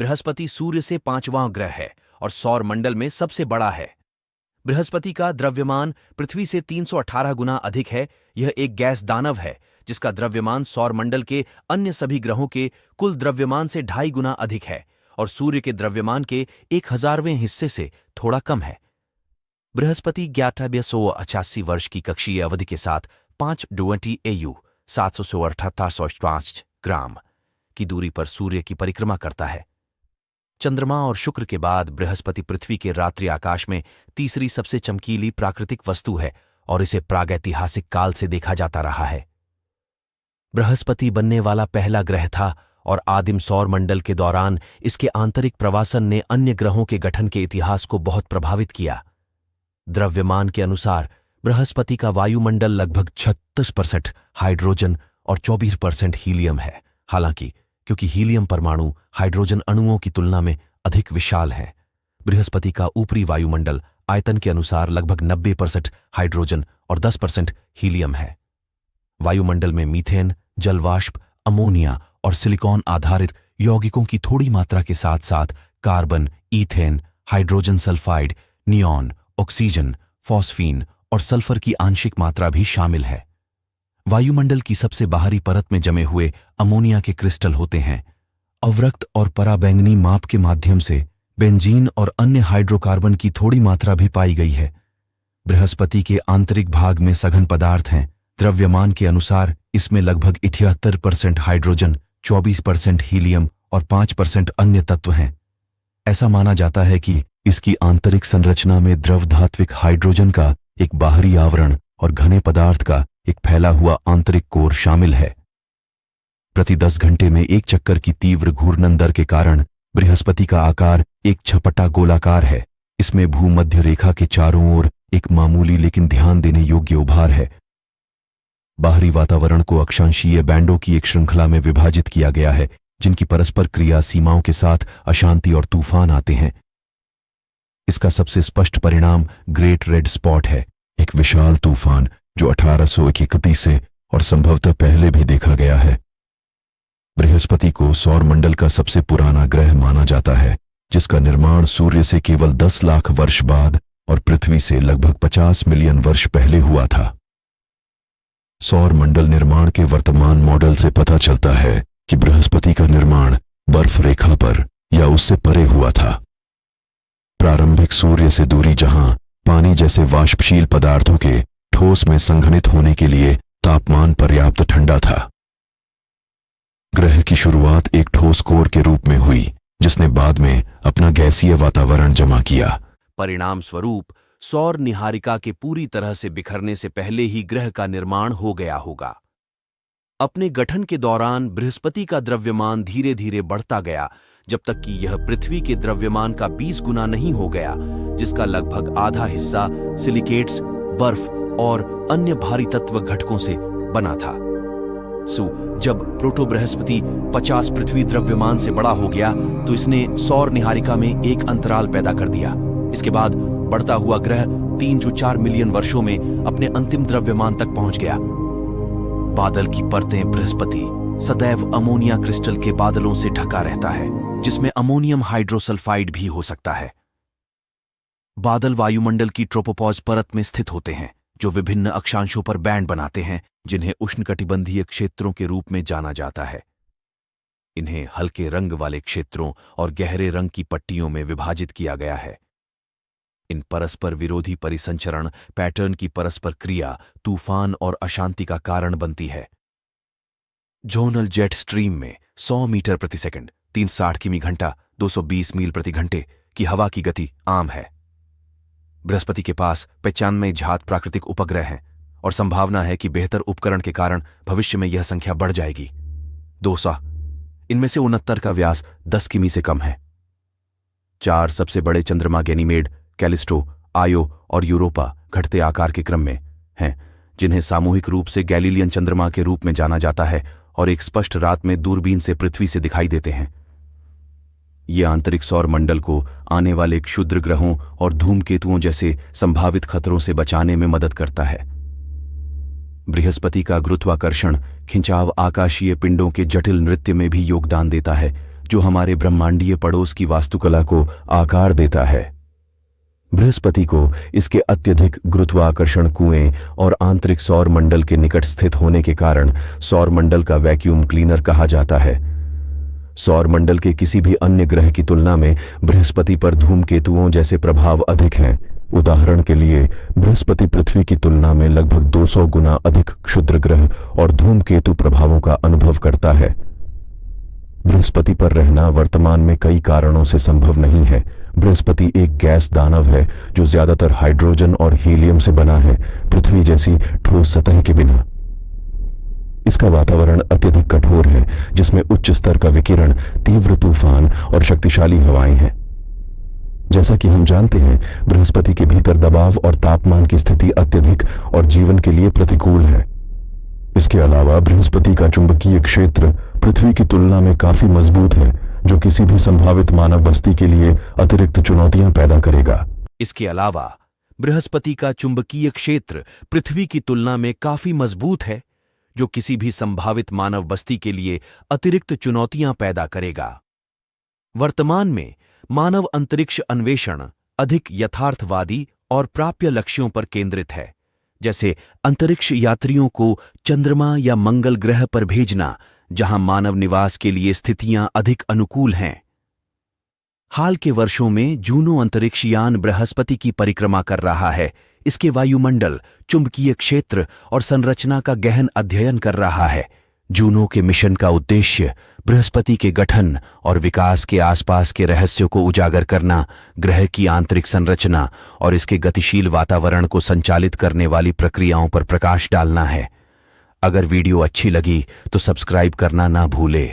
बृहस्पति सूर्य से 5वां ग्रह है और सौर मंडल में सबसे बड़ा है। बृहस्पति का द्रव्यमान पृथ्वी से 318 गुना अधिक है। यह एक गैस दानव है जिसका द्रव्यमान सौर मंडल के अन्य सभी ग्रहों के कुल द्रव्यमान से 2.5 गुना अधिक है और सूर्य के द्रव्यमान के 1,000वें हिस्से से थोड़ा कम है। बृहस्पति 1188 वर्ष की कक्षीय अवधि के साथ 520 AU 778 ग्राम की दूरी पर सूर्य की परिक्रमा करता है। चंद्रमा और शुक्र के बाद बृहस्पति पृथ्वी के रात्रि आकाश में तीसरी सबसे चमकीली प्राकृतिक वस्तु है और इसे प्रागैतिहासिक काल से देखा जाता रहा है। बृहस्पति बनने वाला पहला ग्रह था और आदिम सौर मंडल के दौरान इसके आंतरिक प्रवासन ने अन्य ग्रहों के गठन के इतिहास को बहुत प्रभावित किया। द्रव्यमान के अनुसार बृहस्पति का वायुमंडल लगभग 36% हाइड्रोजन और 24% हीलियम है। हालांकि क्योंकि हीलियम परमाणु हाइड्रोजन अणुओं की तुलना में अधिक विशाल है, बृहस्पति का ऊपरी वायुमंडल आयतन के अनुसार लगभग 90% हाइड्रोजन और 10% हीलियम है। वायुमंडल में मीथेन, जलवाष्प, अमोनिया और सिलिकॉन आधारित यौगिकों की थोड़ी मात्रा के साथ साथ carbon, ethane, hydrogen sulphide, neon, oxygen, phosphine और सल्फर की आंशिक मात्रा भी शामिल है। वायुमंडल की सबसे बाहरी परत में जमे हुए अमोनिया के क्रिस्टल होते हैं। अवरक्त और पराबैंगनी माप के माध्यम से बेंजीन और अन्य हाइड्रोकार्बन की थोड़ी मात्रा भी पाई गई है। बृहस्पति के आंतरिक भाग में सघन पदार्थ हैं। द्रव्यमान के अनुसार इसमें लगभग 78% हाइड्रोजन, 24% हीलियम और 5% अन्य तत्व हैं। ऐसा माना जाता है कि इसकी आंतरिक संरचना में द्रव धात्विक हाइड्रोजन का एक बाहरी आवरण और घने पदार्थ का एक फैला हुआ आंतरिक कोर शामिल है। प्रति 10 घंटे में एक चक्कर की तीव्र घूर्णन दर के कारण बृहस्पति का आकार एक छपटा गोलाकार है। इसमें भूमध्य रेखा के चारों ओर एक मामूली लेकिन ध्यान देने योग्य उभार है। बाहरी वातावरण को अक्षांशीय बैंडों की एक श्रृंखला में विभाजित किया गया है, जिनकी परस्पर क्रिया सीमाओं के साथ अशांति और तूफान आते हैं। इसका सबसे स्पष्ट परिणाम ग्रेट रेड स्पॉट है, एक विशाल तूफान जो 1831 से और संभवतः पहले भी देखा गया है। बृहस्पति को सौर मंडल का सबसे पुराना ग्रह माना जाता है, जिसका निर्माण सूर्य से केवल 10 लाख वर्ष बाद और पृथ्वी से लगभग 50 मिलियन वर्ष पहले हुआ था। सौर मंडल निर्माण के वर्तमान मॉडल से पता चलता है कि बृहस्पति का निर्माण बर्फ रेखा पर या उससे परे हुआ था। प्रारंभिक सूर्य से दूरी जहां पानी जैसे वाष्पशील पदार्थों के ठोस में संघनित होने के लिए तापमान पर्याप्त ठंडा था। ग्रह की शुरुआत एक ठोस कोर के रूप में हुई, जिसने बाद में अपना गैसीय वातावरण जमा किया। परिणाम स्वरूप सौर निहारिका के पूरी तरह से बिखरने से पहले ही ग्रह का निर्माण हो गया होगा। अपने गठन के दौरान बृहस्पति का द्रव्यमान धीरे धीरे बढ़ता गया, जब तक कि यह पृथ्वी के द्रव्यमान का 20 गुना नहीं हो गया, जिसका लगभग आधा हिस्सा सिलिकेट्स, बर्फ और अन्य भारी तत्व घटकों से बना था। जब प्रोटो बृहस्पति 50 पृथ्वी द्रव्यमान से बड़ा हो गया तो इसने सौर निहारिका में एक अंतराल पैदा कर दिया। इसके बाद बढ़ता हुआ ग्रह 3-4 मिलियन वर्षों में अपने अंतिम द्रव्यमान तक पहुंच गया। बादल की परतें बृहस्पति सदैव अमोनिया क्रिस्टल के बादलों से ढका रहता है, जिसमें अमोनियम हाइड्रोसल्फाइड भी हो सकता है। बादल वायुमंडल की ट्रोपोपॉज परत में स्थित होते हैं, जो विभिन्न अक्षांशों पर बैंड बनाते हैं, जिन्हें उष्णकटिबंधीय क्षेत्रों के रूप में जाना जाता है। इन्हें हल्के रंग वाले क्षेत्रों और गहरे रंग की पट्टियों में विभाजित किया गया है। इन परस्पर विरोधी परिसंचरण पैटर्न की परस्पर क्रिया तूफान और अशांति का कारण बनती है। जोनल जेट स्ट्रीम में 100 मीटर प्रति सेकंड 360 किमी घंटा 220 मील प्रति घंटे की हवा की गति आम है। बृहस्पति के पास 95 ज्ञात प्राकृतिक उपग्रह हैं और संभावना है कि बेहतर उपकरण के कारण भविष्य में यह संख्या बढ़ जाएगी। 200 इनमें से 69 का व्यास 10 किमी से कम है। 4 सबसे बड़े चंद्रमा गैनीमेड, कैलिस्टो, आयो और यूरोपा घटते आकार के क्रम में हैं, जिन्हें सामूहिक रूप से गैलीलियन चंद्रमा के रूप में जाना जाता है और एक स्पष्ट रात में दूरबीन से पृथ्वी से दिखाई देते हैं। ये आंतरिक सौर मंडल को आने वाले क्षुद्र ग्रहों और धूमकेतुओं जैसे संभावित खतरों से बचाने में मदद करता है। बृहस्पति का गुरुत्वाकर्षण खिंचाव आकाशीय पिंडों के जटिल नृत्य में भी योगदान देता है, जो हमारे ब्रह्मांडीय पड़ोस की वास्तुकला को आकार देता है। बृहस्पति को इसके अत्यधिक गुरुत्वाकर्षण कुएं और आंतरिक सौर मंडल के निकट स्थित होने के कारण सौर मंडल का वैक्यूम क्लीनर कहा जाता है। सौर मंडल के किसी भी अन्य ग्रह की तुलना में बृहस्पति पर धूमकेतुओं जैसे प्रभाव अधिक हैं। उदाहरण के लिए बृहस्पति पृथ्वी की तुलना में लगभग 200 गुना अधिक क्षुद्र ग्रह और धूमकेतु प्रभावों का अनुभव करता है। बृहस्पति पर रहना वर्तमान में कई कारणों से संभव नहीं है। बृहस्पति एक गैस दानव है जो ज्यादातर हाइड्रोजन और हीलियम से बना है, पृथ्वी जैसी ठोस सतह के बिना। इसका वातावरण अत्यधिक कठोर है, जिसमें उच्च स्तर का विकिरण, तीव्र तूफान और शक्तिशाली हवाएं हैं। जैसा कि हम जानते हैं, बृहस्पति के भीतर दबाव और तापमान की स्थिति अत्यधिक और जीवन के लिए प्रतिकूल है। इसके अलावा बृहस्पति का चुंबकीय क्षेत्र पृथ्वी की तुलना में काफी मजबूत है, जो किसी भी संभावित मानव बस्ती के लिए अतिरिक्त चुनौतियां पैदा करेगा। इसके अलावा बृहस्पति का चुंबकीय क्षेत्र पृथ्वी की तुलना में काफी मजबूत है, जो किसी भी संभावित मानव बस्ती के लिए अतिरिक्त चुनौतियां पैदा करेगा। वर्तमान में मानव अंतरिक्ष अन्वेषण अधिक यथार्थवादी और प्राप्य लक्ष्यों पर केंद्रित है, जैसे अंतरिक्ष यात्रियों को चंद्रमा या मंगल ग्रह पर भेजना, जहां मानव निवास के लिए स्थितियां अधिक अनुकूल हैं। हाल के वर्षों में जूनो अंतरिक्ष यान बृहस्पति की परिक्रमा कर रहा है। इसके वायुमंडल, चुंबकीय क्षेत्र और संरचना का गहन अध्ययन कर रहा है। जूनो के मिशन का उद्देश्य बृहस्पति के गठन और विकास के आसपास के रहस्यों को उजागर करना, ग्रह की आंतरिक संरचना और इसके गतिशील वातावरण को संचालित करने वाली प्रक्रियाओं पर प्रकाश डालना है। अगर वीडियो अच्छी लगी तो सब्सक्राइब करना ना भूले।